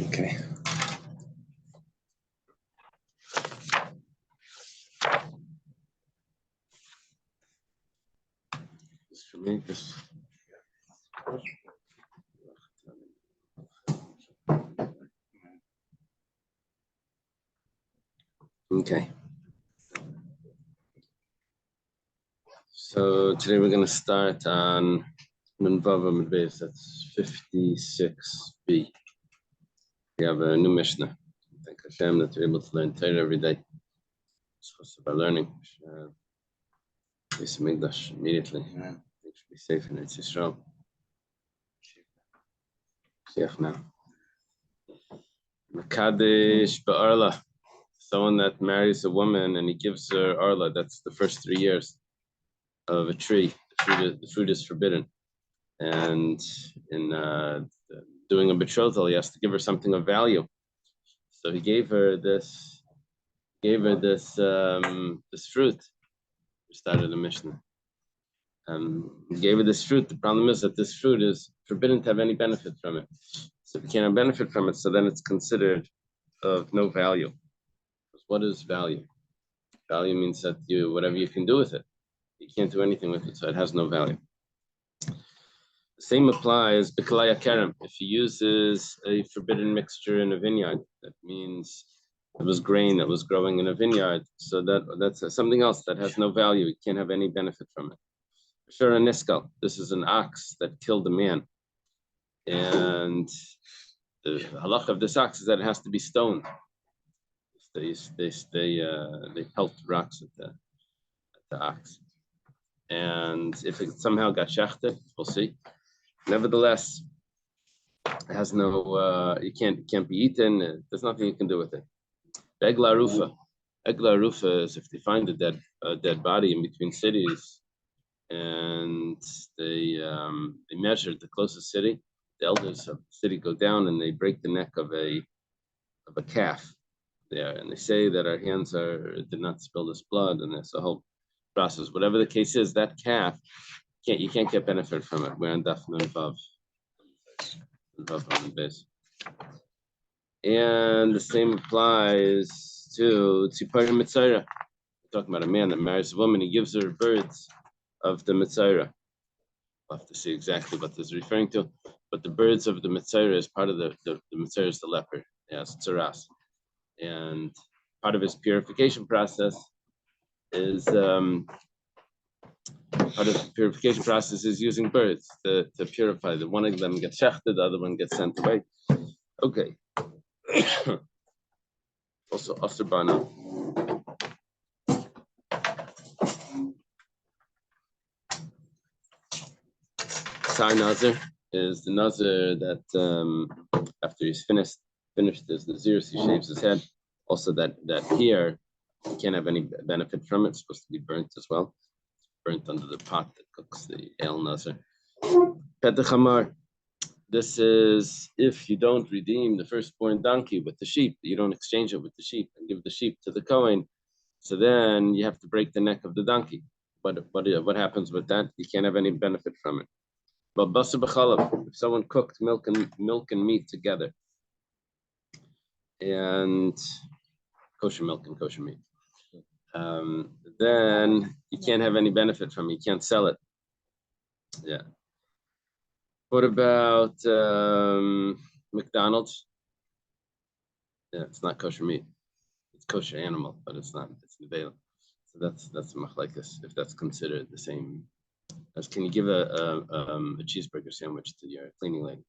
Okay. Just for me, just. Okay. So today we're going to start on Menvava Medbeis. That's 56b. We have a new Mishnah. Thank Hashem that we're able to learn Torah every day. It's about learning. Mikdash immediately. Yeah. We should be safe in Eretz Yisrael. Safe now. Makadesh Ba'arla. Someone that marries a woman and he gives her Arla, that's the first 3 years of a tree. The fruit is forbidden. And in doing a betrothal, he has to give her something of value. So he gave her this this fruit. We started a Mishnah. He gave her this fruit. The problem is that this fruit is forbidden to have any benefit from it. So if you can't have benefit from it, so then it's considered of no value. What is value? Value means that whatever you can do with it. You can't do anything with it, so it has no value. The same applies B'kalaya Kerem. If he uses a forbidden mixture in a vineyard, that means it was grain that was growing in a vineyard, so that's something else that has no value. You can't have any benefit from it. Sure, a niskal. This is an ox that killed a man, and the halach of this ox is that it has to be stoned. They pelt rocks at the ox, and if it somehow got shechted, we'll see. Nevertheless, it has no. It can't be eaten. There's nothing you can do with it. Egla rufa is if they find a dead body in between cities, and they measure the closest city. The elders of the city go down and they break the neck of a calf there, and they say that our hands did not spill this blood, and there's a whole process. Whatever the case is, that calf you can't get benefit from it. We're on Daf Yomi Warriors. And the same applies to Tzipar Mitzayra. We're talking about a man that marries a woman. He gives her birds of the Mitzayra. We'll have to see exactly what this is referring to. But the birds of the Mitzayra is part of the Mitzayra is the leopard. Yes, tzaras. And part of his purification process is using birds to purify. The one of them gets shechted, the other one gets sent away. Okay. Also, Asrbana. Sar Nazir is the Nazir that after he's finished his Nazir, he shaves his head. Also, that here you can't have any benefit from it. It's supposed to be burnt as well. It's burnt under the pot that cooks the El Nazir. Petachamar. This is if you don't redeem the firstborn donkey with the sheep, you don't exchange it with the sheep and give the sheep to the Kohen. So then you have to break the neck of the donkey. What happens with that? You can't have any benefit from it. But basar b'chalav, if someone cooked milk and meat together, and kosher milk and kosher meat, then you can't have any benefit from it. You can't sell it. Yeah. What about McDonald's? Yeah, it's not kosher meat. It's kosher animal, but it's not. It's neveila. So that's machlekes. If that's considered the same as, can you give a cheeseburger sandwich to your cleaning lady?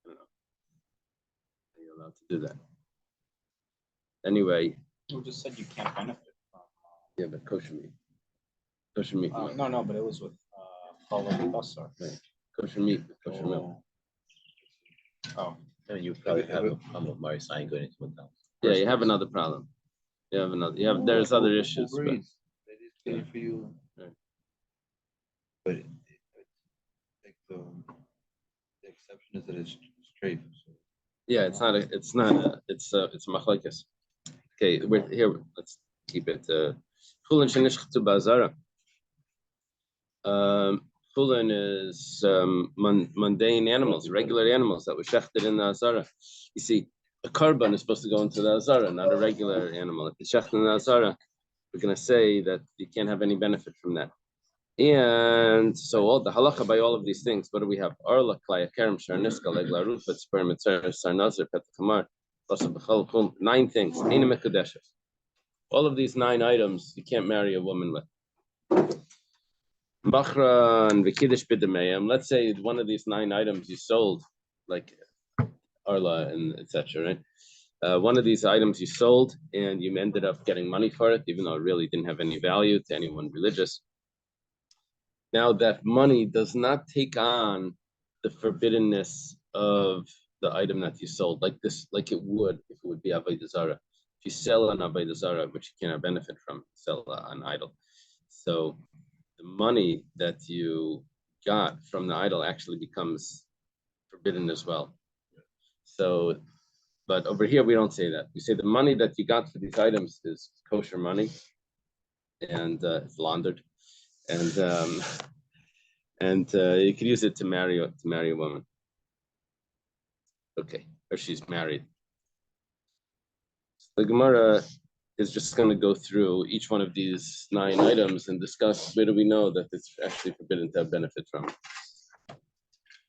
I don't know. Are you allowed to do that? Anyway. You just said you can't benefit from. Yeah, but kosher meat. Kosher meat. No, but it was with chalav and basar. Right. Kosher meat, kosher milk. Oh. And you probably have a problem with Mari Sign going into McDonald's. Yeah, you have another problem. There's other issues. But, that is good for you. Right. But like the exception is that it's strafe. So. Yeah, it's a machlekes. Okay, we're here. Let's keep it. Chulin kulin is mundane animals, regular animals that were shechted in the azara. You see, a carbon is supposed to go into the azara, not a regular animal. If it's shechted in the azara, we're going to say that you can't have any benefit from that. And so all the halacha by all of these things, what do we have? Arla, klaya, kerem, sharniska, legla, rufet, sperm, mitzvah, sarnazir, petachamar, 9 things. All of these 9 items you can't marry a woman with. Machra and Vikiddish b'demayim. Let's say one of these 9 items you sold, like Arla and etc. Right? One of these items you sold, and you ended up getting money for it, even though it really didn't have any value to anyone religious. Now that money does not take on the forbiddenness of the item that you sold, like it would if it would be avodah zarah. If you sell an avodah zarah, which you cannot benefit from, sell an idol. So the money that you got from the idol actually becomes forbidden as well. So, but over here we don't say that. We say the money that you got for these items is kosher money, and it's laundered, and you could use it to marry a woman. Okay, or she's married. The Gemara is just going to go through each one of these 9 items and discuss where do we know that it's actually forbidden to have benefit from.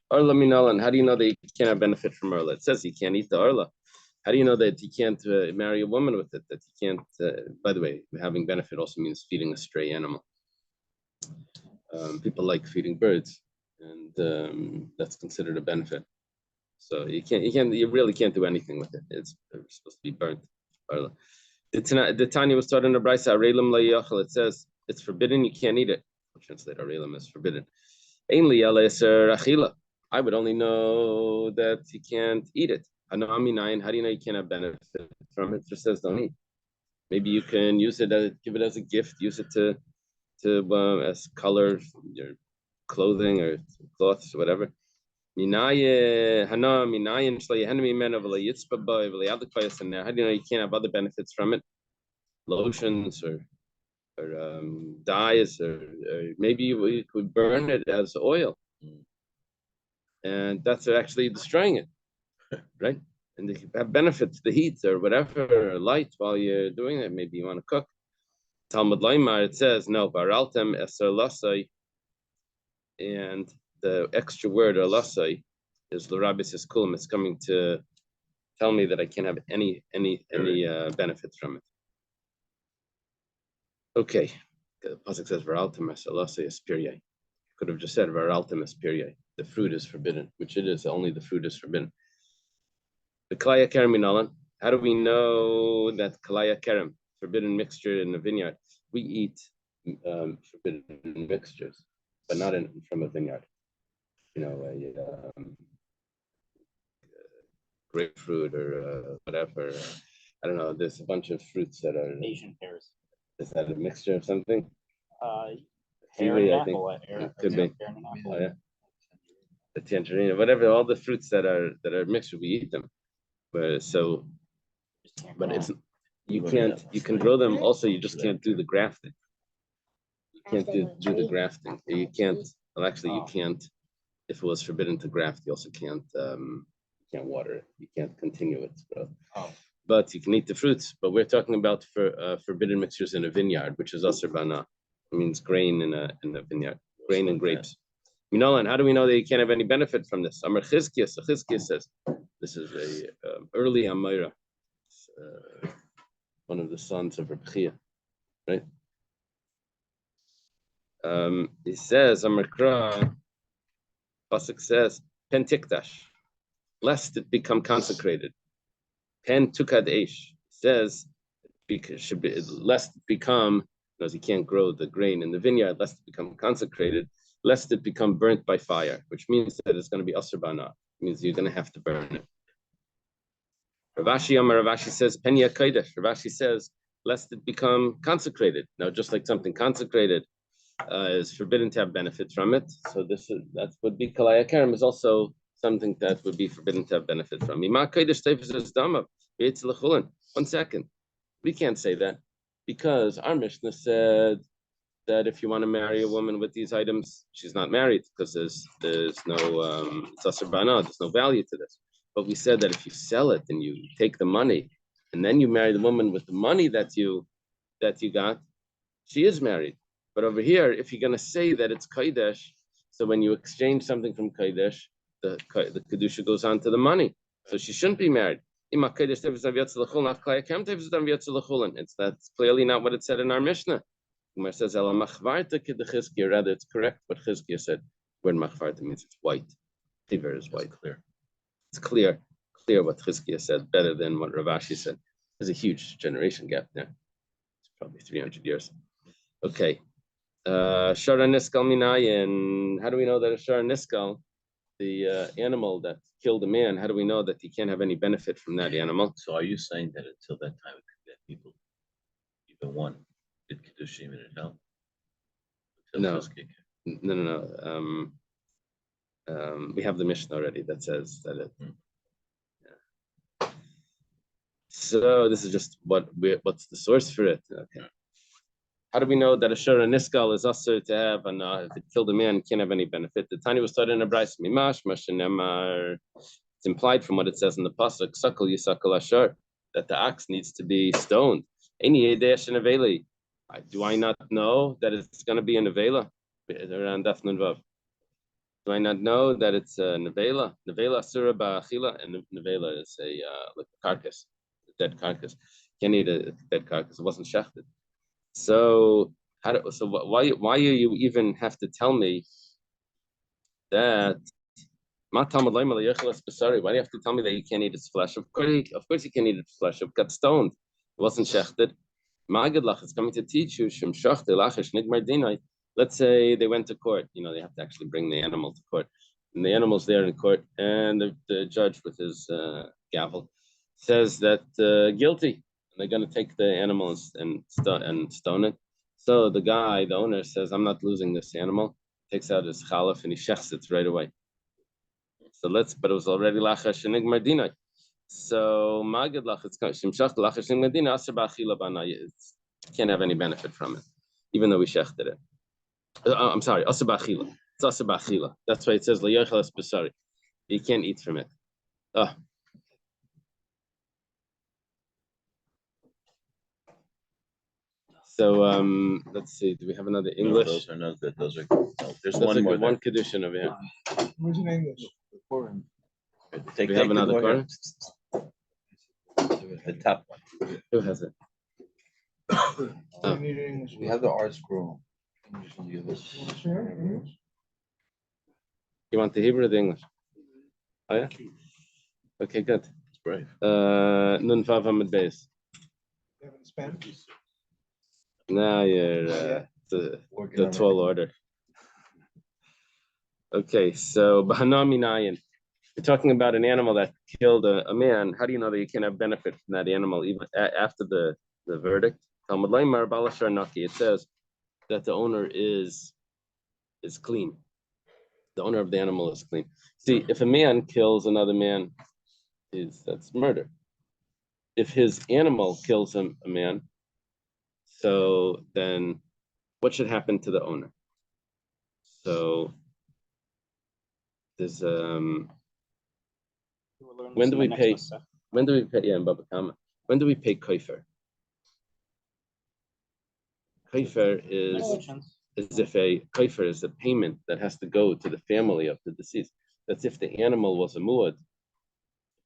Arla minalan, how do you know that you can't have benefit from Arla? It says you can't eat the Arla. How do you know that you can't marry a woman with it? That you can't, by the way, having benefit also means feeding a stray animal. People like feeding birds, and that's considered a benefit. So you really can't do anything with it. It's supposed to be burnt. The Tanya was taught in the Brisa, Arelim la yachal. It says it's forbidden. You can't eat it. I'll translate Arelim as forbidden. Ainli aleser achila. I would only know that you can't eat it. How do you know you can't have benefit from it? It just says don't eat. Maybe you can use it give it as a gift. Use it to as color your clothing or cloths or whatever. How do you know you can't have other benefits from it? Lotions or dyes, or maybe you could burn it as oil, and that's actually destroying it, right? And they have benefits, the heat or whatever, or light while you're doing it. Maybe you want to cook. Talmud Laimar, it says no, baraltem eser lasai, and the extra word alasai is l'rabis eskulim. It's coming to tell me that I can't have any benefits from it. Okay, the pasuk says varaltem eser lasai espiriye. Could have just said varaltem espiriye. The fruit is forbidden, which it is. Only the fruit is forbidden. The kalaya kerem minalan. How do we know that kalaya kerem, forbidden mixture in the vineyard? We eat forbidden mixtures, but not from a vineyard. You know, grapefruit or whatever. I don't know. There's a bunch of fruits that are Asian pears. Is that a mixture of something? Pear Kiwi, and I think. apple. It could be. Pear and an apple. Oh yeah. The tangerine, whatever, all the fruits that are mixed, we eat them. But it's you can grow them. Also, you just can't do the grafting. You can't do the grafting. You can't. Well, actually, you can't. If it was forbidden to graft, you also can't water it. You can't continue its growth. But you can eat the fruits. But we're talking about forbidden mixtures in a vineyard, which is asr bana. It means grain in a vineyard, grain and grapes. Minolan, how do we know that you can't have any benefit from this? Amar Chizkias says, this is a early Amira, one of the sons of Reb Chia, right? He says, Amar Kra, pasuk says, Pen tikdash, lest it become consecrated. Pen tukad eish says, should be lest it become, because you can't grow the grain in the vineyard, lest it become consecrated, lest it become burnt by fire, which means that it's going to be asr bana. It means you're going to have to burn it. Ravashi says, Penya Kaidesh. Ravashi says, lest it become consecrated. Now, just like something consecrated is forbidden to have benefit from it, so that would be Kalaya Kerem is also something that would be forbidden to have benefit from. One second. We can't say that because our Mishnah said that if you want to marry a woman with these items, she's not married because there's no there's no value to this. But we said that if you sell it and you take the money, and then you marry the woman with the money that you got, she is married. But over here, if you're going to say that it's Kodesh, so when you exchange something from Kodesh, the Kedusha goes on to the money. So she shouldn't be married. It's that's clearly not what it said in our Mishnah. Umar says, rather it's correct what Chizkiah said. Word machvarta means it's white. Tiver is white. Clear. It's clear what Chizkiah said, better than what Rav Ashi said. There's a huge generation gap there. It's probably 300 years. Okay. Shara Niskal Minayin. How do we know that a Shara Niskal, the animal that killed a man, how do we know that he can't have any benefit from that animal? So are you saying that until that time that people, even one, did Kiddushin in it help? No. We have the Mishnah already that says that it. Yeah. So this is just what's the source for it? Okay. How do we know that a Shara Niskal is also to have, and if it killed a man, can't have any benefit? The Tani was started in a Bryce Mimash, Mashanemar. It's implied from what it says in the Pasuk, Sakal Yisakal Ashar, that the ox needs to be stoned. Any Yedesh and Aveli. Do I not know that it's going to be a Nevela? Around Daf Vav. Do I not know that it's a Nevela? Nevela Surah Ba'achila, and Nevela is like a carcass, a dead carcass. Can't eat a dead carcass. It wasn't shechted. So why do you even have to tell me that? Why do you have to tell me that you can't eat its flesh? Of course you can eat its flesh. It got stoned. It wasn't shechted. It's coming to teach you. Let's say they went to court. They have to actually bring the animal to court. And the animal's there in court. And the judge with his gavel says that guilty. And they're going to take the animal and stone it. So the owner says, I'm not losing this animal. Takes out his chalaf and he shechs it right away. But it was already lachash and igmardina. So magid lachas shimshach lachash and igmardina aser ba'achila bana. Can't have any benefit from it, even though we shechted it. I'm sorry, aser ba'achila. It's aser ba'achila. That's why it says layochel es b'sari. You can't eat from it. So let's see. Do we have another English? No, those are not good. Those are no, there's one more. One Kiddushin over here. Where's in English? Take We have another one. Quran? The top one. Who has it? We have the art scroll. English and the others. You want the Hebrew or the English? Oh yeah. Okay, good. It's brave. Nun Vav Amud Beis. You have it in Spanish? Now you're the tall order. Okay, so Bahana Minayin. We're talking about an animal that killed a man. How do you know that you can have benefit from that animal even after the verdict? Talmud Laimar Balashar Naki. It says that the owner is clean. The owner of the animal is clean. See, if a man kills another man, that's murder. If his animal kills a man, so then what should happen to the owner? So there's when do we pay? Yeah, in Baba Kama. When do we pay kofer? Kofer is a payment that has to go to the family of the deceased. That's if the animal was a muad,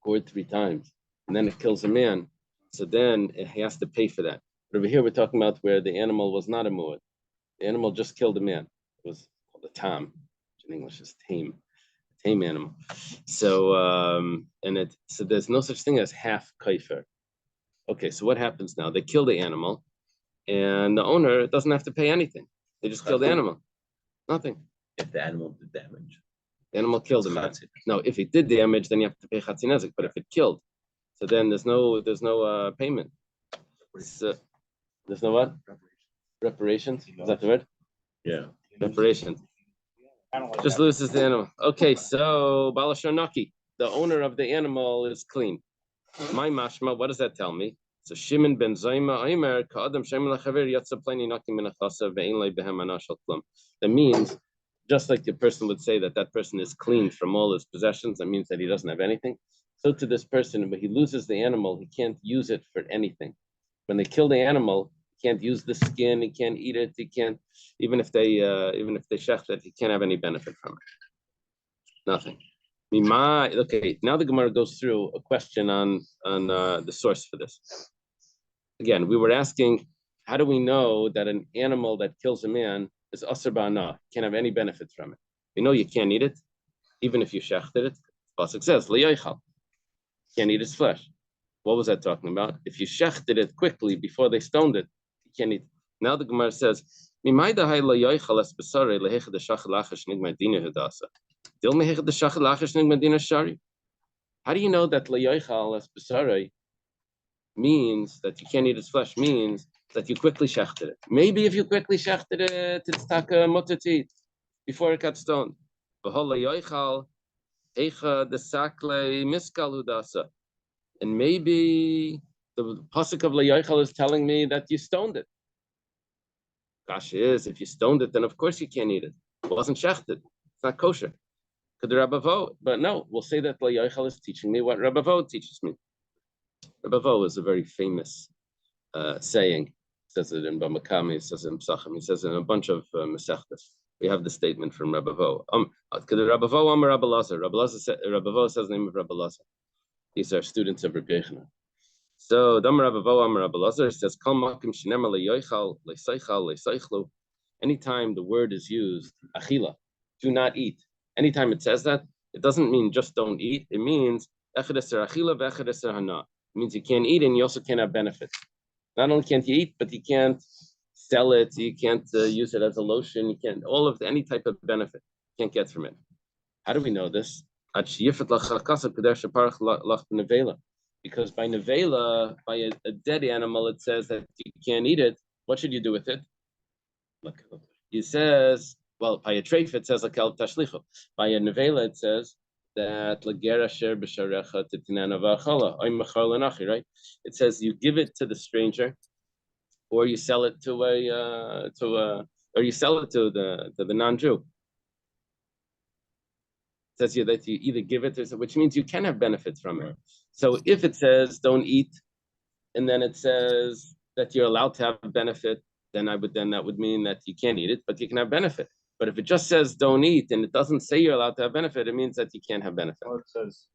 gored 3 times, and then it kills a man. So then he has to pay for that. But over here we're talking about where the animal was not a muad. The animal just killed a man. It was called a tam, which in English is tame animal. So so there's no such thing as half kofer. Okay, so what happens now? They kill the animal, and the owner doesn't have to pay anything. They just kill the animal. Nothing. If the animal did damage. The animal killed the man. No, if it did damage, then you have to pay chatzinezik. But if it killed, so then there's no payment. So, there's no what? Reparations? Is that the word? Yeah. Reparations. Just loses the animal. Okay, so Balashonaki, the owner of the animal is clean. My mashma, what does that tell me? So Shimon ben Zayma Omer Ka'adam Shem Lachaver Yatsa Plani Naki Min Achasa Ve'ein Lei Behem Ana Shel Klum. That means, just like the person would say that person is clean from all his possessions, that means that he doesn't have anything. So to this person, when he loses the animal, he can't use it for anything. When they kill the animal, he can't use the skin, he can't eat it, he can't, even if they shecht it, he can't have any benefit from it. Nothing. Okay, now the Gemara goes through a question on the source for this. Again, we were asking, how do we know that an animal that kills a man is asr ba'ana, can't have any benefit from it? We know you can't eat it, even if you shechted it. Pasuk says, li'yoichal, can't eat its flesh. What was that talking about? If you shechted it quickly before they stoned it, you can't eat it. Now the Gemara says, how do you know that li'yoichal es b'sarei means that you can't eat its flesh, means that you quickly shechted it? Maybe if you quickly shechted it, it's taka mutter to eat before it got stoned. And maybe the pasuk of Layoichal is telling me that you stoned it. Kasha is, if you stoned it, then of course you can't eat it. It wasn't shechted. It's not kosher. Could the Rabbavo? But no, we'll say that Layoichal is teaching me what Rabbavo teaches me. Rabbavo is a very famous saying. He says it in Bamakami, he says it in Psachim, he says it in a bunch of Masechtas. We have the statement from Rabbavo. Could the Rabbavo Amar Rabbi Lazar? Rabbavo says the name of Rabbi Lazar. These are students of Rabbi Yochanan. So Damar Rabbavo Amar Rabbi Lazar says, Kol makim shenema leyoichal leiseichal leiseichlu. Anytime the word is used, achila, do not eat. Anytime it says that, it doesn't mean just don't eat. It means echad eser achila ve'echad eser hana. It means you can't eat and you also can't have benefits. Not only can't you eat, but you can't sell it, you can't use it as a lotion, you can't, any type of benefit you can't get from it. How do we know this? Because by nevela, by a dead animal, it says that you can't eat it. What should you do with it? He says, well, by a treif, it says lakel tashlicho. By a nevela, it says that lagera sher b'sharecha titinana v'achala oy mechar lenachi. Right? It says you give it to the stranger, or you sell it to the non-Jew. It says here that you either give it, which means you can have benefits from it. So if it says don't eat, and then it says that you're allowed to have a benefit, then that would mean that you can't eat it, but you can have benefit. But if it just says don't eat and it doesn't say you're allowed to have benefit, it means that you can't have benefit. Well, it says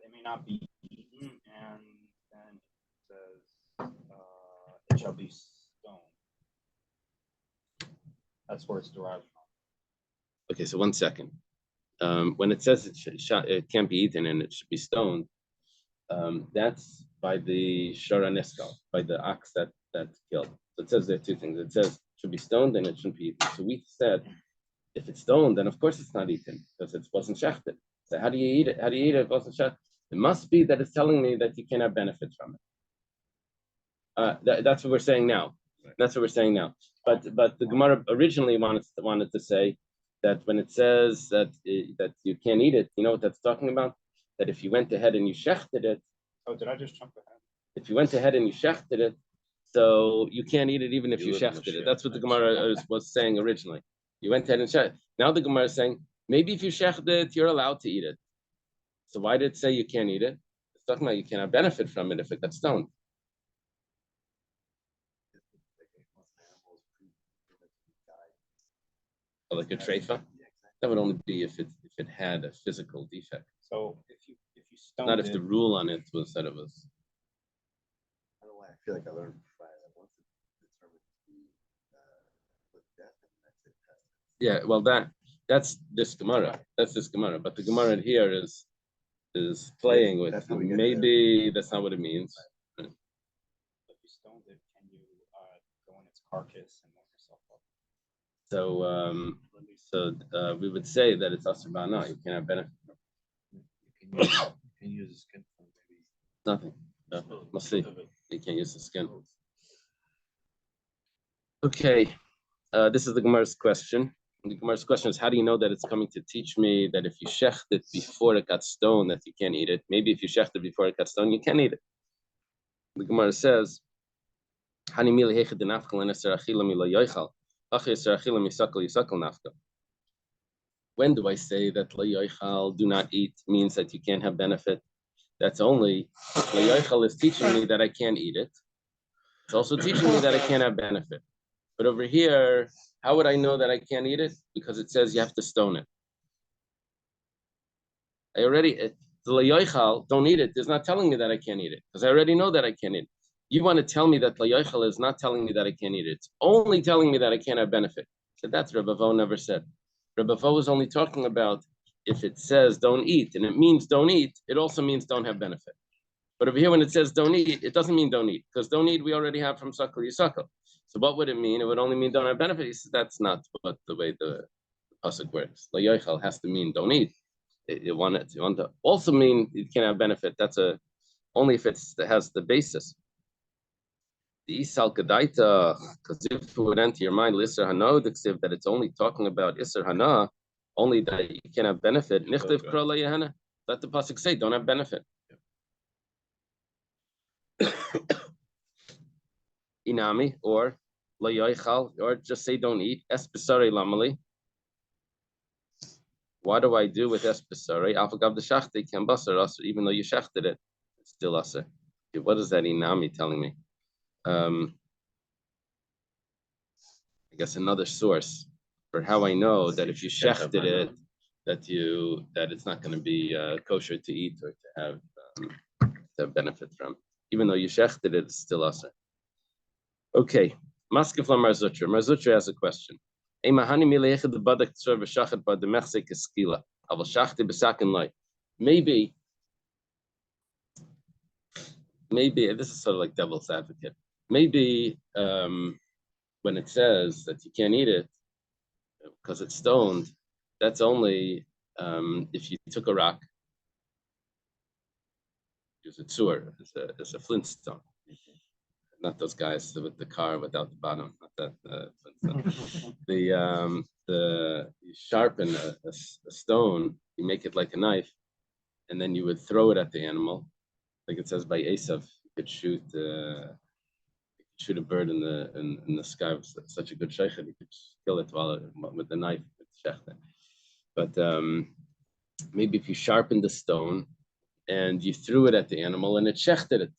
it may not be eaten, and then it says it shall be stoned. That's where it's derived from. Okay, so 1 second. When it says it can't be eaten and it should be stoned, that's by the Shara Neskal, by the ox that's killed. So it says there are two things. It says it should be stoned and it shouldn't be eaten. So we said, if it's stoned, then of course it's not eaten because it wasn't shechted. So how do you eat it? How do you eat it if it wasn't shechted? It must be that it's telling me that you can't have benefit from it. That's what we're saying now. That's what we're saying now. But the Gemara originally wanted to say that when it says that you can't eat it, you know what that's talking about? That if you went ahead and you shechted it. Oh, did I just jump ahead? If you went ahead and you shechted it, so you can't eat it even if you shechted it. That's what the Gemara was saying originally. You went ahead and shechted. Now the Gemara is saying, maybe if you shechted it, you're allowed to eat it. So why did it say you can't eat it? It's talking about you cannot benefit from it if it got stoned. Like a treifa? That would only be if it had a physical defect. So if you stoned not if the rule on it was that it was. I don't know why I feel like I learned Friday that once it's determined to be with death, and that's it. Yeah, well that's this Gemara. That's this Gemara. But the Gemara here is playing with maybe that's not what it means. If you stoned it, can you go in its carcass and let yourself up? So we would say that it's asur ba'ana. You can't have benefit. You can use the skin for maybe nothing. No, we'll see. You can't use the skin. Okay, this is the Gemara's question. The Gemara's question is, how do you know that it's coming to teach me that if you shecht it before it got stoned, that you can't eat it? Maybe if you shecht it before it got stoned, you can eat it. The Gemara says, when do I say that la yoichal, do not eat, means that you can't have benefit? That's only, la yoichal is teaching me that I can't eat it. It's also teaching me that I can't have benefit. But over here, how would I know that I can't eat it? Because it says you have to stone it. I already, the la yoichal, don't eat it, is not telling me that I can't eat it, because I already know that I can't eat it. You want to tell me that la yoichal is not telling me that I can't eat it. It's only telling me that I can't have benefit. So that's Rebbe Vo never said. Rebbe Vo is only talking about if it says don't eat, and it means don't eat, it also means don't have benefit. But over here, when it says don't eat, it doesn't mean don't eat, because don't eat we already have from suckle yisuckle. So what would it mean? It would only mean don't have benefit. He says that's not what the way the pasuk works. La yoichal has to mean don't eat. You want to also mean it can have benefit. That's only if it has the basis. The isal kadaita, because if it would enter your mind, l'isser hana, that it's only talking about isser hana, only that you can have benefit. Nichtiv kro la yehana. Let the pasuk say don't have benefit. Inami or la yoichal, or just say don't eat. Espesare lamali. What do I do with espesare? Afagav the shachti can basar aser, even though you shachted it, it's still aser. What is that inami telling me? I guess another source for how I know that if you shechted it, that it's not going to be kosher to eat or to have benefit from. Even though you shechted it, it's still aser. Okay, Maskefla Marzutra. Marzutra has a question. Maybe this is sort of like devil's advocate. Maybe when it says that you can't eat it because it's stoned, that's only if you took a rock, use a tzur, it's a flintstone. Not those guys with the car without the bottom. Not that flintstone. You sharpen a stone, you make it like a knife, and then you would throw it at the animal, like it says by Esav. You could shoot a bird in the sky with such a good sheikhet, you could kill it with the knife with shechter. But maybe if you sharpened the stone and you threw it at the animal and it shechted it,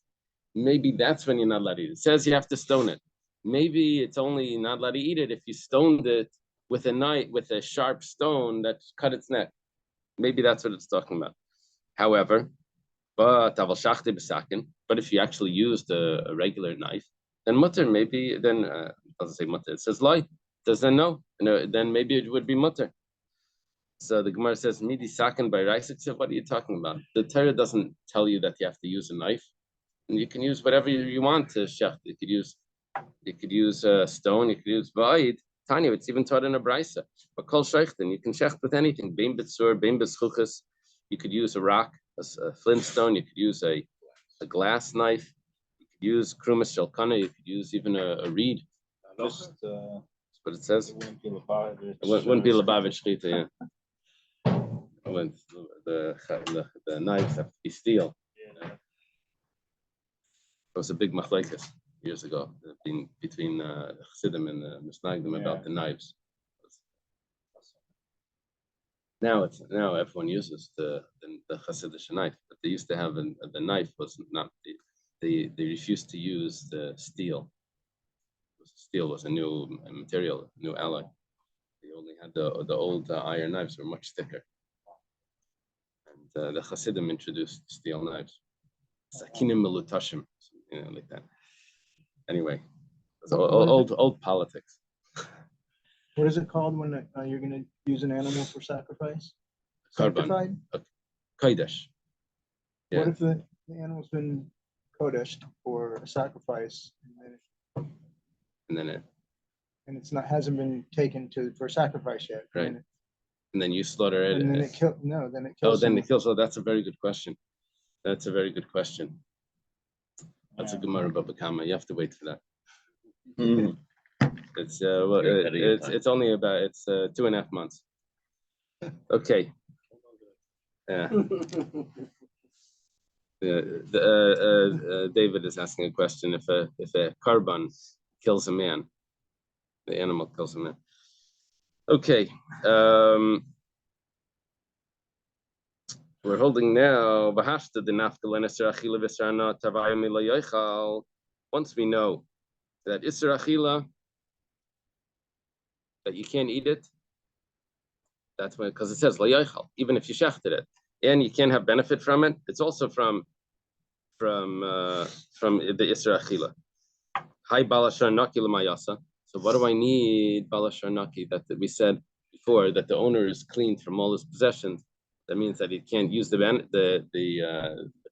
maybe that's when you're not allowed to eat it. It says you have to stone it. Maybe it's only not allowed to eat it if you stoned it with a knife, with a sharp stone that cut its neck. Maybe that's what it's talking about. However, but if you actually used a regular knife, then mutter, maybe then doesn't say mutter, it says lie. Does then no? Then maybe it would be mutter. So the Gemara says, Midi sakin by rice. What are you talking about? The Torah doesn't tell you that you have to use a knife. And you can use whatever you want to shecht. You could use a stone, you could use va'id. Tanya, it's even taught in a brisa. But kol sheichten, you can shecht with anything. Bein b'tzur, bein b'schuchas. You could use a rock, a flintstone. You could use a glass knife. You could use krumas shelkana. You could use even a reed. That's what it says. It wouldn't be Lubavitch shchita, yeah. The knives have to be steel. Yeah. It was a big machlekes years ago between Chassidim and the Misnagdim about the knives. Now everyone uses the Chassidish knife, but they used to have the knife was not they refused to use the steel. Steel was a new material, new alloy. They only had the old iron knives were much thicker, and the Chassidim introduced steel knives, sakinim melutashim, like that. Anyway, old politics. What is it called when you're going to use an animal for sacrifice? Sanctified? Kodesh. Yeah. What if the animal's been kodeshed for a sacrifice and it's not hasn't been taken for sacrifice yet? Right. And then you slaughter it. And then it kills. No, then it Oh, kills. then it kills. Oh, that's a very good question. That's a very good question. That's a Gemara Baba Kama. You have to wait for that. Mm-hmm. It's only about 2.5 months. Okay. Yeah. David is asking a question: if a karban kills a man, the animal kills a man. Okay, we're holding now. Once we know that Isser Achila, that you can't eat it, that's when, because it says layochal, even if you shechted it, and you can't have benefit from it. It's also from the Isser Achila. Hi balashar naki l'mayasa. So what do I need balashar naki? That we said before that the owner is cleaned from all his possessions. That means that he can't use the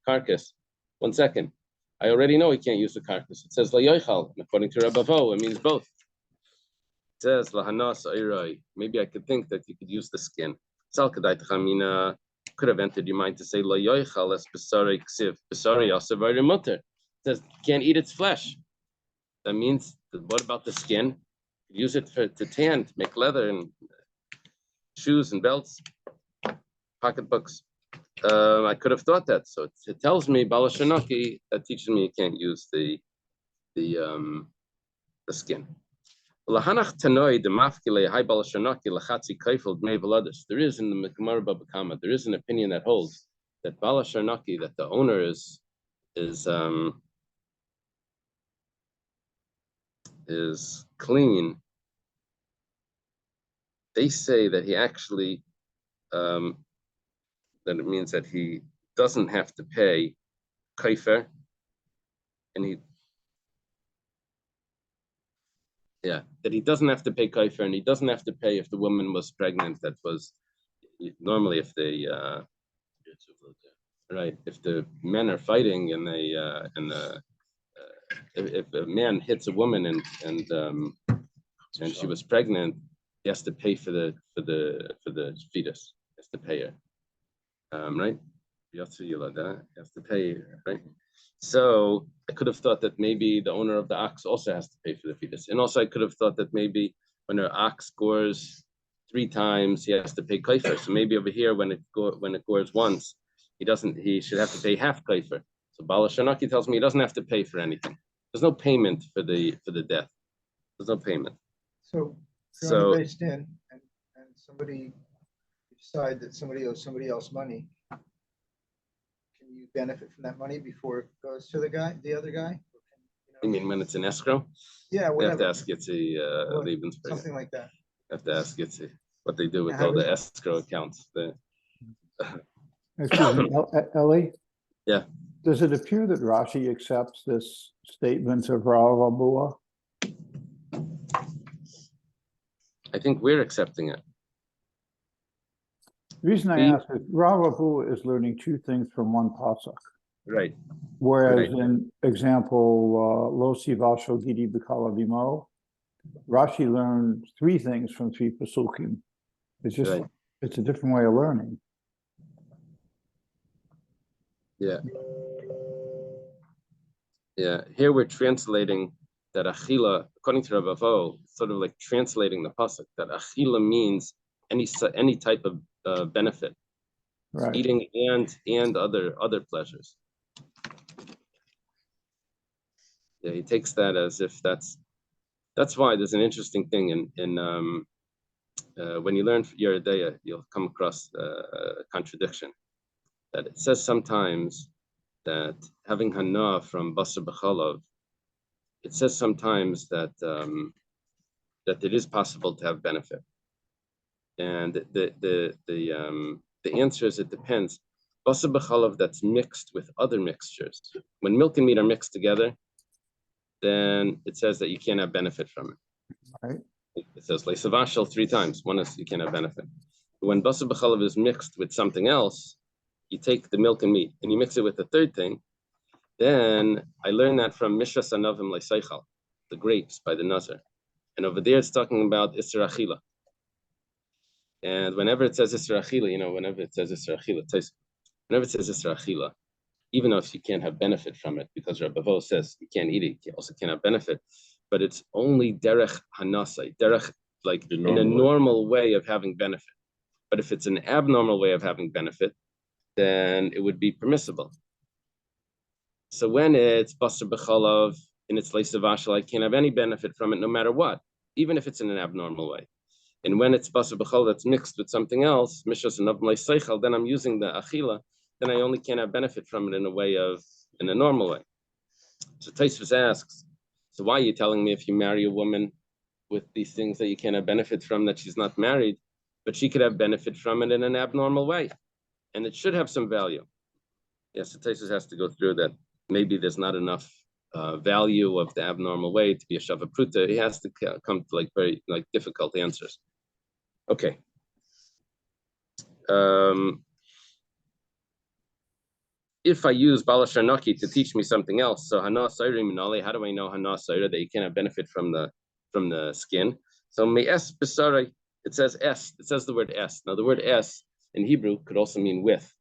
carcass. 1 second. I already know he can't use the carcass. It says layochal, and according to Rabbi Vo, it means both. It says lahanas ayrai. Maybe I could think that you could use the skin. Sal kadai tchamina could have entered your mind to say layochal as besari ksiv besari yasav mutter. It says you can't eat its flesh. That means what about the skin? Use it to tan, to make leather and shoes and belts, pocketbooks. I could have thought that. So it tells me Balashanaki, that teaches me you can't use the skin. There is in the Gemara Baba Kama, there is an opinion that holds that Balashanaki, that the owner is clean. They say that he actually that it means that he doesn't have to pay kaifer, and that he doesn't have to pay kaifer, and he doesn't have to pay if the woman was pregnant. That was normally if they if the men are fighting and they if a man hits a woman and she was pregnant, he has to pay for the fetus. He has to pay her, right? He has to pay, right? So I could have thought that maybe the owner of the ox also has to pay for the fetus, and also I could have thought that maybe when her ox gores 3 times, he has to pay kaifer. So maybe over here, when it gores once, he should have to pay half kaifer. So Balashanaki tells me he doesn't have to pay for anything. There's no payment for the death. There's no payment. So if you're on the based in and somebody decide that somebody owes somebody else money, can you benefit from that money before it goes to the other guy? You mean when it's in escrow? Yeah, whatever. You have to ask Yitzi Lebensberger. Something like that. You have to ask Yitzi what they do with all the escrow accounts. Excuse me, Ellie? Yeah. Does it appear that Rashi accepts this statement of Rav Abua? I think we're accepting it. The reason I ask is Rav Abua is learning 2 things from 1 pasuk. Right. Whereas in example, Lo Sivasho Gidi B'Kala Vimo, Rashi learned 3 things from 3 pasukim. It's just, it's a different way of learning. Yeah. Yeah. Here we're translating that achila, according to Rabbi Vo, sort of like translating the pasuk, that achila means any type of benefit, right. Eating and other pleasures. Yeah, he takes that as if that's why there's an interesting thing in when you learn Yeridea, you'll come across a contradiction. That it says sometimes that having hana from basar b'chalav, it says sometimes that that it is possible to have benefit, and the answer is it depends. Basar b'chalav that's mixed with other mixtures. When milk and meat are mixed together, then it says that you can't have benefit from it. Right. It says leisavashal 3 times. One is you can't have benefit. But when basar b'chalav is mixed with something else, you take the milk and meat and you mix it with the 3rd thing. Then I learned that from Mishras Anavim Leiseichal, the grapes by the Nazar. And over there it's talking about Isser Achila. And whenever it says Isser Achila, whenever it says Isser Achila, even though if you can't have benefit from it, because Rabbi Vo says you can't eat it, you also can't have benefit, but it's only derech hanasai, derech, like in a normal way of having benefit. But if it's an abnormal way of having benefit, then it would be permissible. So when it's basar b'chalav in its leisav ashal, I can't have any benefit from it no matter what, even if it's in an abnormal way. And when it's basar b'chalav that's mixed with something else, mishras and seichel, then I'm using the achila, then I only can have benefit from it in a normal way. So Tosfos asks, so why are you telling me if you marry a woman with these things that you can't have benefit from, that she's not married, but she could have benefit from it in an abnormal way, and it should have some value? Yes, the Tosfos has to go through that. Maybe there's not enough value of the abnormal way to be a shava pruta. He has to come to very difficult answers. Okay. If I use balasharnaki to teach me something else, so hana sayri minale, how do I know hana sayra that you cannot benefit from the skin? So me es besari, it says es. It says the word es. Now the word es in Hebrew could also mean with.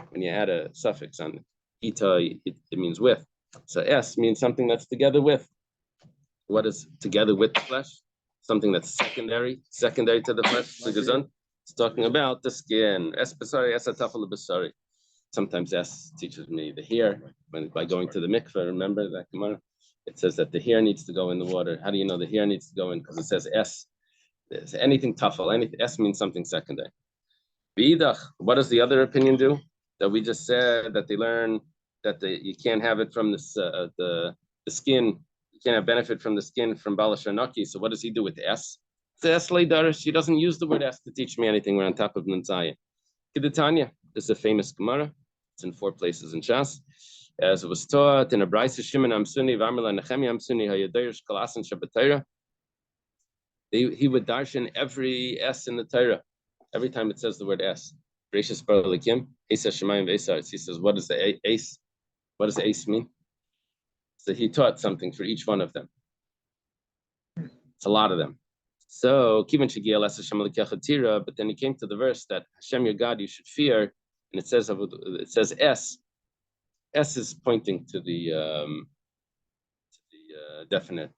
When you add a suffix on ita, it means with. So es means something that's together with. What is together with the flesh? Something that's secondary to the flesh. It's talking about the skin. Es besari, es atafel besari. Sometimes es teaches me the hair. By going to the mikveh, remember that Gemara? It says that the hair needs to go in the water. How do you know the hair needs to go in? Because it says es. There's anything tafel, anything es means something secondary. B'idach, what does the other opinion do? That we just said that they learn that you can't have it from the skin. You can't have benefit from the skin from balasharnaki. So what does he do with es? The es leidarish. He doesn't use the word es to teach me anything. We're on top of Nanzaya. Kiddushin. This is a famous Gemara. It's in 4 places in Shas. As it was taught in a Brisa, Shimon Amsuni, Vamela Nechemi Amsuni, Hayadayrish Kalasan Shabbatayra. He would darshan every S in the Torah. Every time it says the word S. Gracious Baralikim, Esa Shemayim Vesarts. He says, what does the ace? What does ace mean? So he taught something for each one of them. It's a lot of them. So, but then he came to the verse that Hashem your God you should fear, and it says S. S is pointing to the definite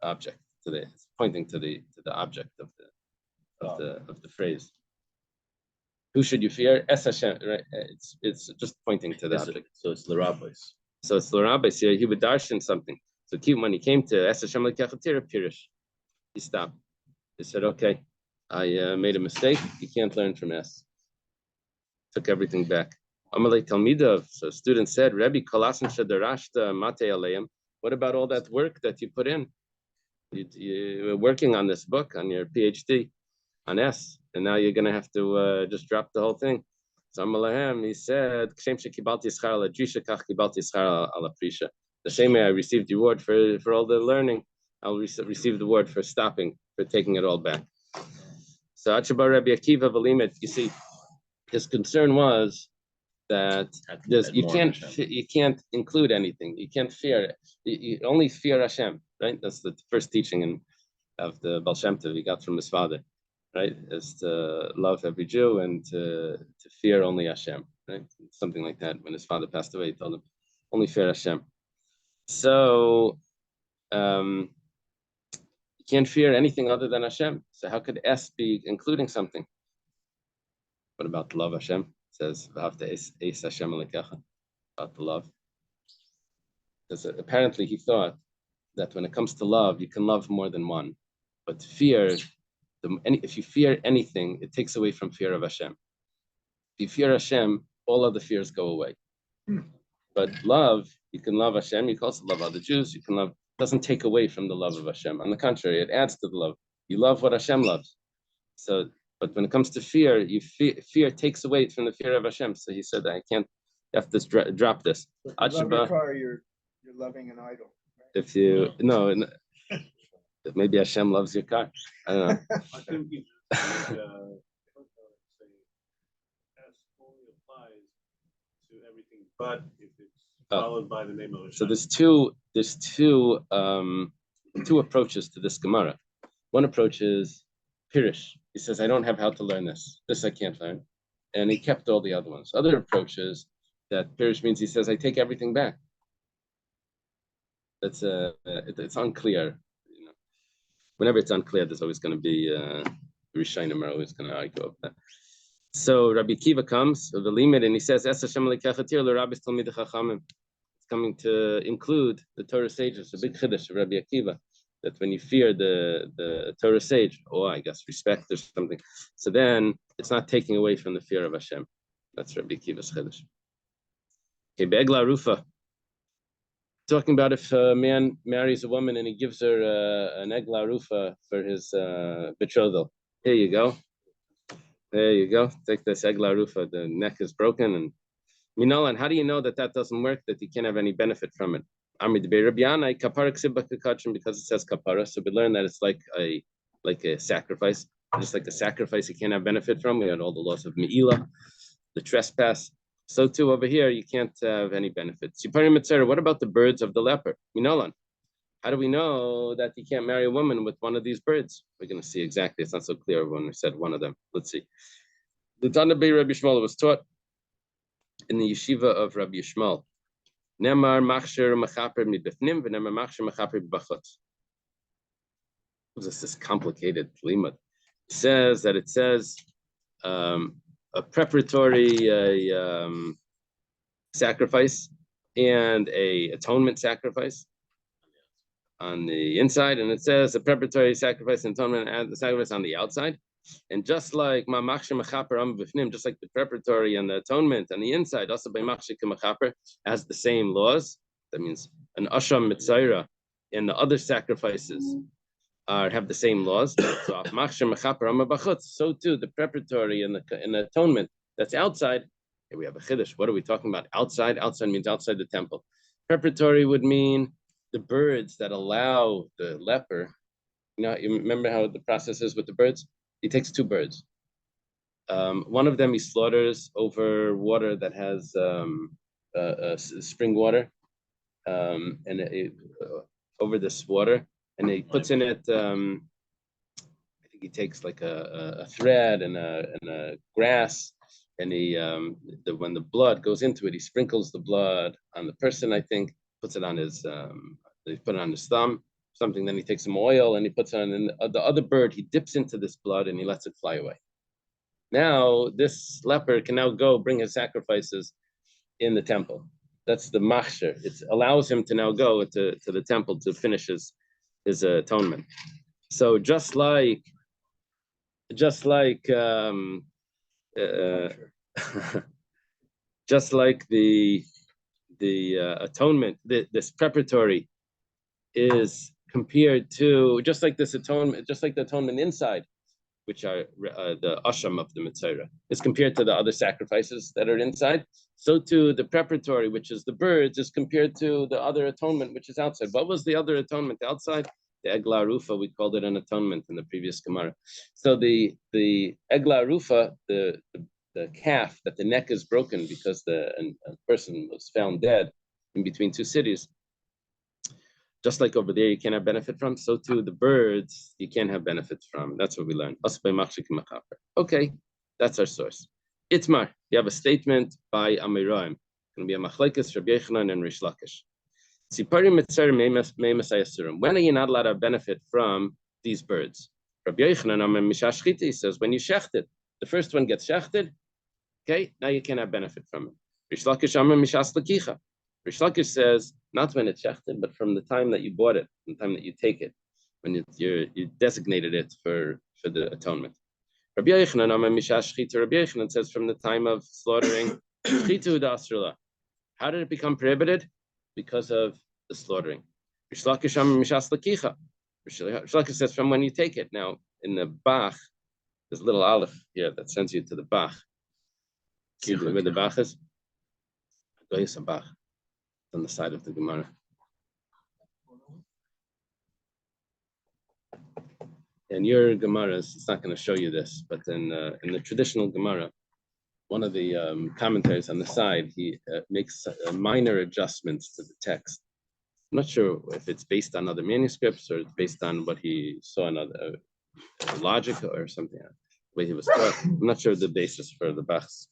object. It's pointing to the object of the phrase. Who should you fear? Es Hashem. Right? It's just pointing to the object. So it's l'rabbis. So it's l'rabbis. Yeah, he would darshan something. So when he came to Es Hashem l'kechatira pirish, he stopped. He said, okay, I made a mistake. You can't learn from S. Took everything back. Amalei Talmidav. So student said, Rebbe, Kolasin Shadarashta Mate Aleim. What about all that work that you put in? You were working on this book, on your PhD, on S, and now you're going to have to just drop the whole thing. So Amalahem, he said, the same way I received the reward for all the learning, I'll receive the reward for stopping, for taking it all back. So Achabar Rabbi Akiva Valimit, you see, his concern was that you can't include anything. You can't fear it. You only fear Hashem, right? That's the first teaching of the Baal Shem Tov he got from his father, right? Is to love every Jew and to fear only Hashem, right? Something like that. When his father passed away, he told him, only fear Hashem. So you can't fear anything other than Hashem. So how could S be including something? What about the love Hashem? It says, Eis Hashem Alekecha, about the love. Because apparently he thought that when it comes to love, you can love more than one. But fear, if you fear anything, it takes away from fear of Hashem. If you fear Hashem, all other fears go away. But love, you can love Hashem, you can also love other Jews, you can love, doesn't take away from the love of Hashem. On the contrary, it adds to the love. You love what Hashem loves. So, but when it comes to fear, fear takes away from the fear of Hashem. So he said, I can't, you have to drop this. If you love your car, you're loving an idol. Right? If you, no, maybe Hashem loves your car. I don't know. I think you say S only applies to everything, but if it's followed by the name of Hashem. So there's two approaches to this Gemara. One approach is Pirish. He says, I don't have how to learn this. This I can't learn. And he kept all the other ones. Other approaches that Pirish means he says, I take everything back. That's it's unclear. You know, whenever it's unclear, there's always going to be Rishonim are always going to argue about that. So Rabbi Kiva comes, the limit, and he says, it's coming to include the Torah sages, the big chiddush of Rabbi Akiva, that when you fear the Torah sage, I guess respect or something, so then it's not taking away from the fear of Hashem. That's Rabbi Akiva's chiddush. Okay, Be'egla Rufa. Talking about if a man marries a woman and he gives her an egla rufa for his betrothal. Here you go. There you go. Take this egla rufa. The neck is broken. And Minolan, how do you know that doesn't work, that you can't have any benefit from it? Because it says kapara. So we learn that it's like a sacrifice. Just like a sacrifice you can't have benefit from. We had all the laws of me'ila, the trespass. So too over here, you can't have any benefits. What about the birds of the leper? Minolan, how do we know that you can't marry a woman with one of these birds? We're going to see exactly. It's not so clear when we said one of them. Let's see. The Tana B'Rabbi Yishmael was taught in the yeshiva of Rabbi Yishmael. Nemar machshir mechaper mibifnim v'nemar machshir mechaper b'chutz. This is complicated limud. It says a preparatory sacrifice and a atonement sacrifice on the inside, and it says a preparatory sacrifice and atonement and the sacrifice on the outside. And just like just like the preparatory and the atonement on the inside, also by machshir k'mechaper has the same laws. That means an asham mitzaira and the other sacrifices have the same laws. So too the preparatory and the atonement that's outside. Here we have a chiddush. What are we talking about? Outside. Outside means outside the temple. Preparatory would mean the birds that allow the leper. You remember how the process is with the birds? He takes two birds. One of them he slaughters over water that has spring water, and over this water. And he puts in it, I think he takes like a thread and a grass, and when the blood goes into it, he sprinkles the blood on the person, I think, puts it on his, he put it on his thumb, something, then he takes some oil and he puts it on, and the other bird, he dips into this blood and he lets it fly away. Now, this leper can now go bring his sacrifices in the temple. That's the machshir. It allows him to now go to the temple to finish his atonement. So just like just like the atonement, this preparatory is compared to just like this atonement, just like the atonement inside, which are the asham of the Mitzvah, is compared to the other sacrifices that are inside. So too the preparatory, which is the birds, is compared to the other atonement, which is outside. What was the other atonement outside? The egla rufa, we called it an atonement in the previous Gemara. So the egla rufa, the calf, that the neck is broken because a person was found dead in between two cities. Just like over there, you can't have benefit from, so too the birds, you can't have benefits from. That's what we learned. Okay, that's our source. Itmar, you have a statement by Amiraim. It's going to be a machlekes, Rabbi Yochanan and Rish Lakish. When are you not allowed to benefit from these birds? Rabbi Yochanan says, when you shecht it, the first one gets shechted, okay, now you can't have benefit from it. Rish Lakish says, not when it's shechted, but from the time that you bought it, from the time that you take it, when you designated it for the atonement. Rabbi Yochanan says from the time of slaughtering. How did it become prohibited? Because of the slaughtering. Rish Lakish says from when you take it. Now, in the Bach, there's a little aleph here that sends you to the Bach. See where the Bach is? Go use a Bach on the side of the Gemara. In your Gemaras, it's not going to show you this, but in the traditional Gemara, one of the commentaries on the side, he makes minor adjustments to the text. I'm not sure if it's based on other manuscripts or it's based on what he saw in other logic or something, the way he was taught. I'm not sure the basis for the Bach's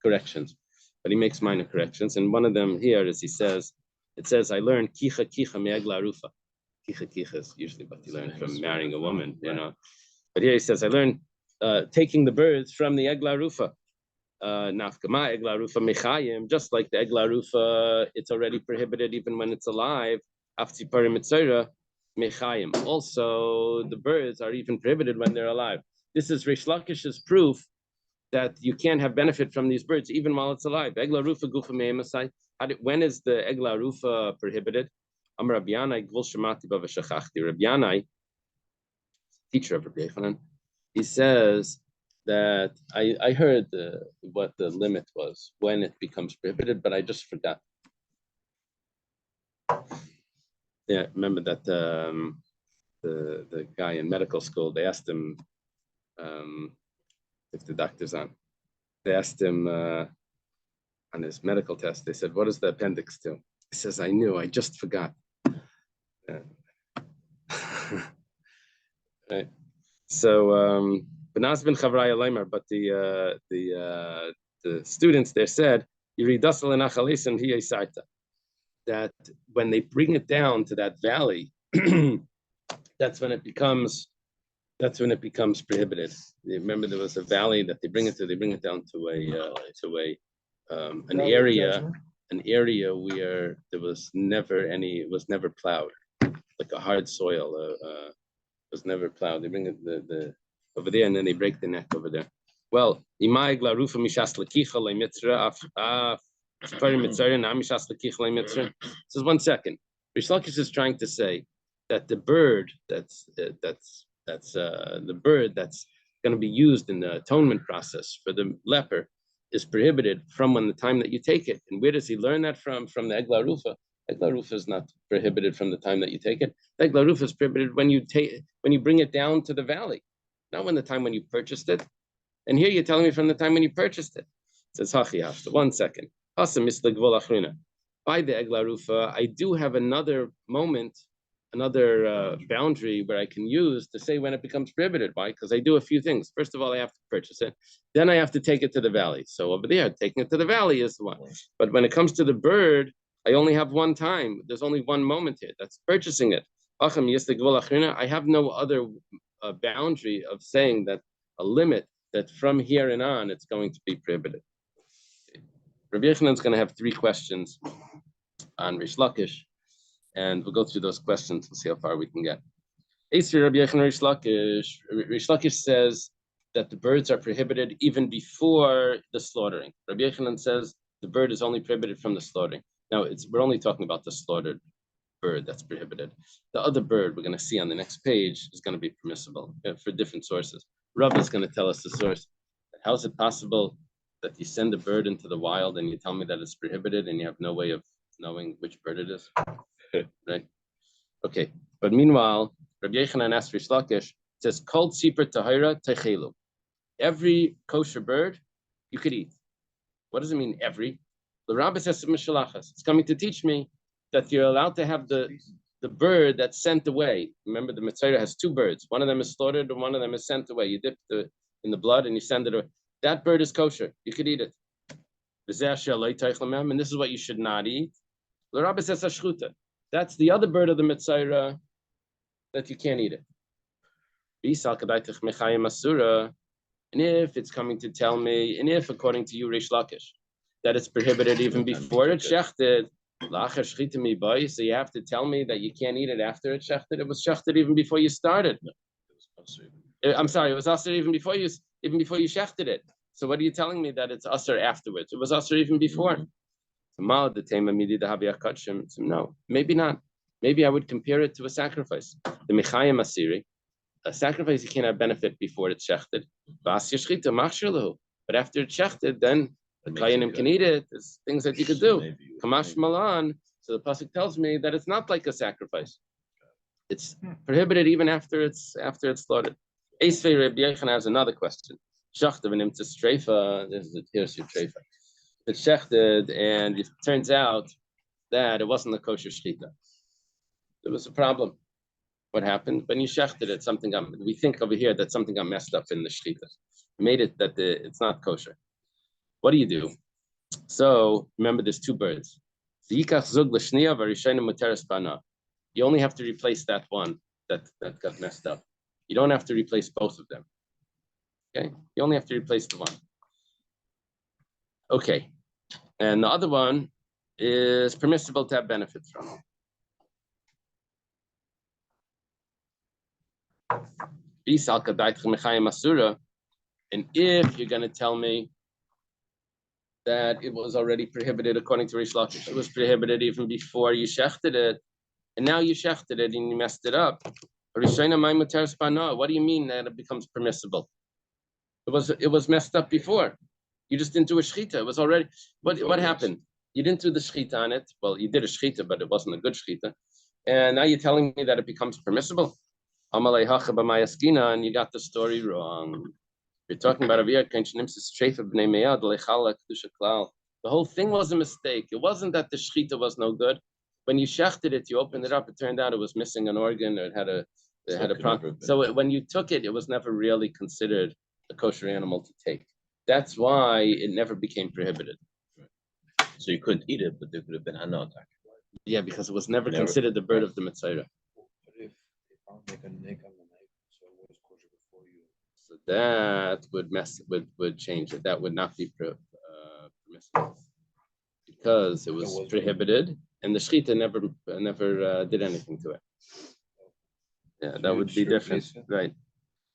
corrections, but he makes minor corrections. And one of them here is it says, I learned kicha me'egla rufa. Kicha is usually what you learn from marrying a woman, you know. But here he says, I learned taking the birds from the egla rufa. nafkama egla rufa mechayim, just like the egla rufa, it's already prohibited even when it's alive. Aftzipari mitzayra mechayim. Also, the birds are even prohibited when they're alive. This is Rish Lakish's proof that you can't have benefit from these birds even while it's alive. Egla rufa gufa me'emasai. When is the egla rufa prohibited? Am Rabbi Yanai gvul shemati bava shachachti. Rabbi Yanai, teacher of Rabbi Yochanan, he says that I heard what the limit was when it becomes prohibited, but I just forgot. Yeah, remember that the guy in medical school, they asked him if the doctor's on. They asked him on his medical test, they said, what does the appendix do? He says, I knew, I just forgot. Right. So Benaz bin Chavraya Leimer, but the students there said, that when they bring it down to that valley, that's when it becomes prohibited. You remember there was a valley that they bring it down to an area where there was it was never plowed, like a hard soil, was never plowed. They bring it over there, and then they break the neck over there. Well, says 1 second. Rish Lakish is trying to say that the bird that's the bird that's going to be used in the atonement process for the leper is prohibited from when the time that you take it. And where does he learn that from? From the Egla Rufa. Egla Rufa is not prohibited from the time that you take it. The Egla Rufa is prohibited when you bring it down to the valley, not when you purchased it. And here you're telling me from the time when you purchased it. It says Hachi Hafta. 1 second. By the Egla Rufa, I do have another moment, another boundary where I can use to say when it becomes prohibited. Why? Because I do a few things. First of all, I have to purchase it. Then I have to take it to the valley. So over there, taking it to the valley is the one. But when it comes to the bird, I only have one time. There's only one moment here. That's purchasing it. I have no other boundary of saying that a limit that from here and on, it's going to be prohibited. Rabbi Yochanan is going to have 3 questions on Rish Lakish, and we'll go through those questions and see how far we can get. Rabbi Yochanan Rish Lakish. Rish Lakish says that the birds are prohibited even before the slaughtering. Rabbi Yochanan says the bird is only prohibited from the slaughtering. Now, we're only talking about the slaughtered bird that's prohibited. The other bird we're going to see on the next page is going to be permissible for different sources. Rav is going to tell us the source. How is it possible that you send a bird into the wild and you tell me that it's prohibited and you have no way of knowing which bird it is? Right? Okay. But meanwhile, Rabbi Yochanan asked Rish Lakish, says, Kol tzipor tahira techelu. Every kosher bird you could eat. What does it mean, every? The Rabbah says, it's coming to teach me that you're allowed to have the bird that's sent away. Remember, the Mitzvah has 2 birds. One of them is slaughtered and one of them is sent away. You dip in the blood and you send it away. That bird is kosher. You could eat it. And this is what you should not eat. The Rabbah says, that's the other bird of the Mitzvah that you can't eat it. And if it's coming to tell me, and if according to you, Rish Lakish, that it's prohibited even before it's shechted, so you have to tell me that you can't eat it after it's shechted. It was shechted even before you started. I'm sorry, it was usher even before you shechted it. So what are you telling me that it's usher afterwards? It was usher even before. No, maybe not. Maybe I would compare it to a sacrifice. The Mechayim Asiri, a sacrifice you can't have benefit before it's shechted. But after it's shechted, then the Kayanim can eat it. There's things that you could do. Kamash Malan. So the pasuk tells me that it's not like a sacrifice. It's prohibited even after it's slaughtered. Eisvei Rabbi Yochanan has another question. Shachted v'nim treifa. Here's your treifa. It's shechted, and it turns out that it wasn't a kosher shechita. There was a problem. What happened when you shechted it? We think over here that something got messed up in the shechita. Made it that it's not kosher. What do you do? So remember, there's 2 birds. You only have to replace that one that got messed up. You don't have to replace both of them. Okay? You only have to replace the one. Okay. And the other one is permissible to have benefits from. And if you're going to tell me that it was already prohibited according to Rish Lakish, it was prohibited even before you shechted it, and now you shechted it and you messed it up. What do you mean that it becomes permissible? It was messed up before. You just didn't do a shechita. It was already. What happened? You didn't do the shechita on it. Well, you did a shechita, but it wasn't a good shechita. And now you're telling me that it becomes permissible. And you got the story wrong. You're talking about the whole thing was a mistake. It wasn't that the shechita was no good. When you shechted it, you opened it up. It turned out it was missing an organ, or it had a problem. So when you took it, it was never really considered a kosher animal to take. That's why it never became prohibited. So you couldn't eat it, but there could have been hana attack. Yeah, because it was never considered the bird of the Mitzvah. If I'll make a nick on the knife, so it was kosher before you. So that would change it. That would not be permissible because it was prohibited, and the shechita never did anything to it. Yeah, that would be different, right?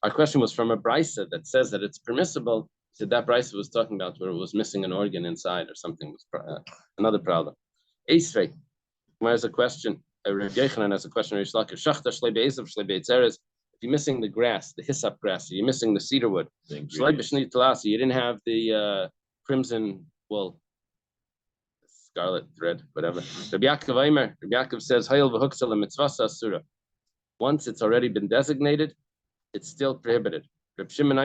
Our question was from a brisa that says that it's permissible. So that brisa was talking about where it was missing an organ inside or something was another problem. Esrei, where's a question? Rav Yochanan has a question. If you're missing the grass, the hyssop grass, you're missing the cedar wood. You didn't have the crimson wool, scarlet thread, whatever. Rabbi Yaakov says, once it's already been designated, it's still prohibited. Reb Shimon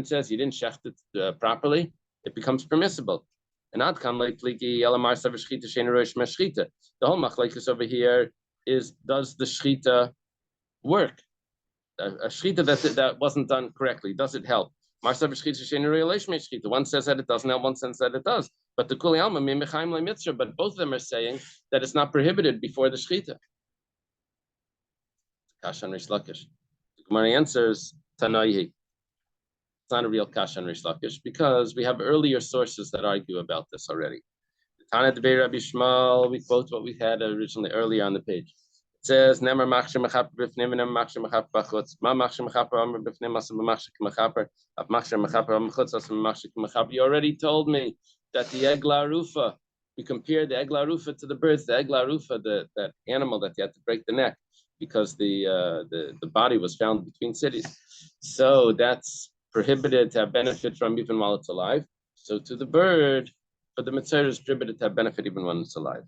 says you didn't shecht it properly, it becomes permissible. And the whole machlekes over here is, does the shechita work? A shechita that wasn't done correctly, does it help? One says that it doesn't help, one says that it does. But the Kuli Alma, but both of them are saying that it's not prohibited before the shechita. Kasha and Rish Lakish. The Gemara answers Tanaihi. It's not a real Kasha and Rish Lakish because we have earlier sources that argue about this already. Tana Debei Rabbi Shmuel, we quote what we had originally earlier on the page. It says, "Nemer machshir mechaper b'fnim, nemer machshir mechaper b'chutz. Ma machshir mechaper amar b'fnim, asam b'machshir k'mechaper. Av machshir mechaper amar b'chutz, asam b'machshir k'mechaper." You already told me that the egla rufa, we compared the egla rufa to the birds. The egla rufa, that animal that you had to break the neck, because the body was found between cities. So that's prohibited to have benefit from even while it's alive. So to the bird, but the mitzvah is prohibited to have benefit even when it's alive.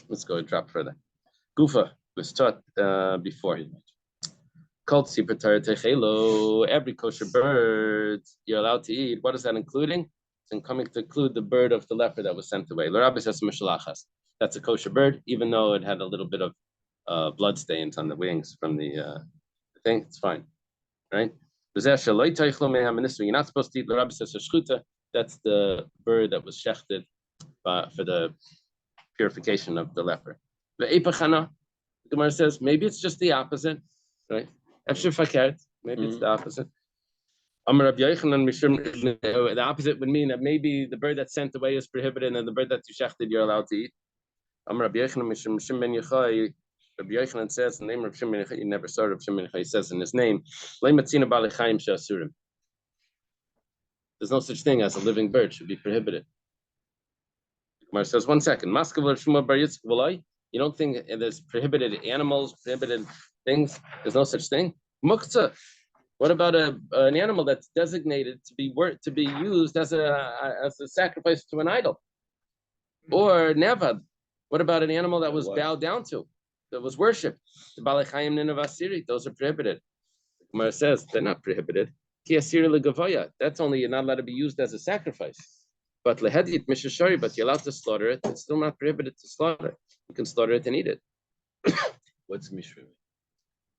Let's go a drop further. Gufa was taught before. Every kosher bird you're allowed to eat. What is that including? It's coming to include the bird of the leper that was sent away. That's a kosher bird, even though it had a little bit of blood stains on the wings from the thing. It's fine, right? You're not supposed to eat. That's the bird that was shechted for the purification of the leper. The Gemara says maybe it's just the opposite, right? Maybe it's the opposite. The opposite would mean that maybe the bird that's sent away is prohibited, and the bird that you shechted you're allowed to eat. Rabbi Yochanan says the name of Shimon, you never saw Rabbi Shimon. He says in his name, there's no such thing as a living bird should be prohibited. Gemara says, 1 second. You don't think there's prohibited animals, prohibited things? There's no such thing. Muktzah. What about an animal that's designated to be used as a sacrifice to an idol? Or nevad. What about an animal that was bowed down to, that was worshipped? The balechayim ninavasiri, those are prohibited. The Gemara says they're not prohibited. That's only you're not allowed to be used as a sacrifice. But lehedit mishashari, but you're allowed to slaughter it. It's still not prohibited to slaughter. You can slaughter it and eat it. What's mishra?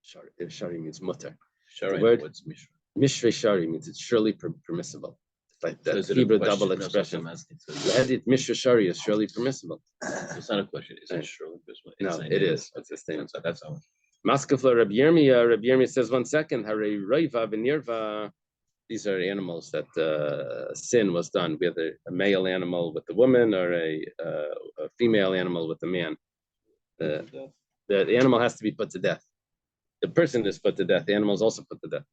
Shari means mutter. Shari, word, what's mishra? Mishrei shari means it's surely permissible. like So that is it a Hebrew question? double No, so expression. I'm asking, so Lahedit Mishra Shari is surely permissible. it's not a question, is Right. it surely permissible? No, It's an it animal. is. It's the same. So that's all. Maskefla Rabbi Yirmiyah. Rabbi Yirmiyah says 1 second. Hare Roiva v'Nirva. These are animals that sin was done, whether a male animal with the woman or a female animal with the man. The animal has to be put to death. The person is put to death. The animal is also put to death.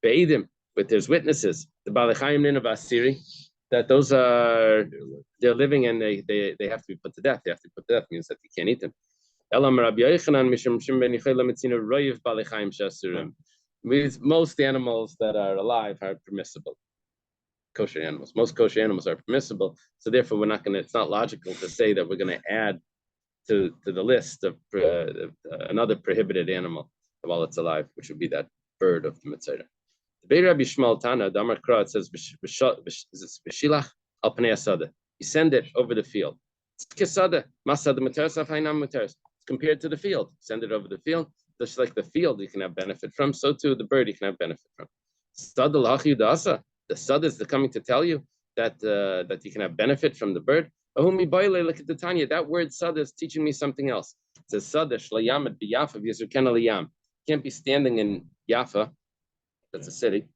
Be'edim, but there's witnesses. The Balachayim Nin of Asiri, that those are they're living and they have to be put to death. They have to be put to death means that you can't eat them. Elam Rabbi Yochanan Mishum Shim Ben Yochai Lamitzina Royev Balachayim Shasurim. With most animals that are alive are permissible. Kosher animals. Most kosher animals are permissible. So therefore, we're not going to. It's not logical to say that we're going to add to the list of another prohibited animal while it's alive, which would be that bird of the Mitzvah. The Beir Rabbi Shmuel Tana, Damar Kra, it says B'shilach al Pnei Asada. You send it over the field. It's Kesada, Masada Materas Afhainam Materas. It's compared to the field. Send it over the field. Just like the field you can have benefit from, so too the bird you can have benefit from. Sada Lachi Dasa. The Sada is coming to tell you that that you can have benefit from the bird. Ahumi Baile, look at the Tanya. That word Sada is teaching me something else. It says Sada Shlayam at Biyafa Yizurken Aliyam. Can't be standing in Jaffa, that's a city,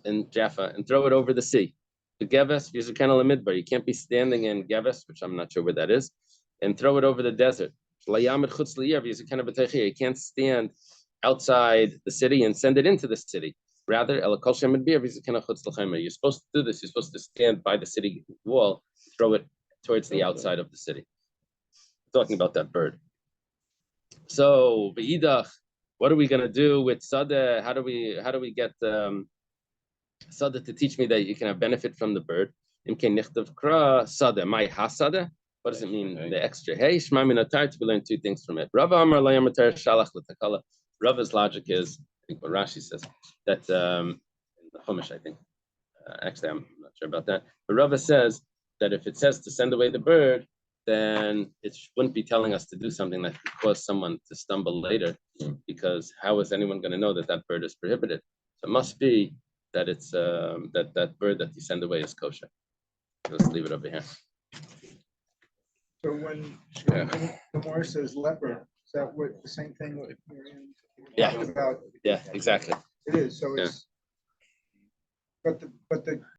in Jaffa, and throw it over the sea. The Geves Yizurken Alamidbar. You can't be standing in Geves, which I'm not sure where that is, and throw it over the desert. You can't stand outside the city and send it into the city. Rather, you're supposed to do this. You're supposed to stand by the city wall, throw it towards the outside of the city. Talking about that bird. So, B'idach, what are we going to do with Sadeh? How do we get Sadeh to teach me that you can have benefit from the bird? Sadeh, my hasadeh. What does it mean? The extra hey, Shema Minatar, to learn two things from it. Rava Amar Layamatar Shalach L'Takala. Rava's logic is, I think what Rashi says, that in the Chumash, I think. Actually, I'm not sure about that. But Rava says that if it says to send away the bird, then it wouldn't be telling us to do something that could cause someone to stumble later, because how is anyone going to know that that bird is prohibited? So it must be that it's that bird that you send away is kosher. Let's leave it over here. So when Gemara says leper, is that what the same thing what Miriam talked about? Yeah, exactly. It is. So it's, but the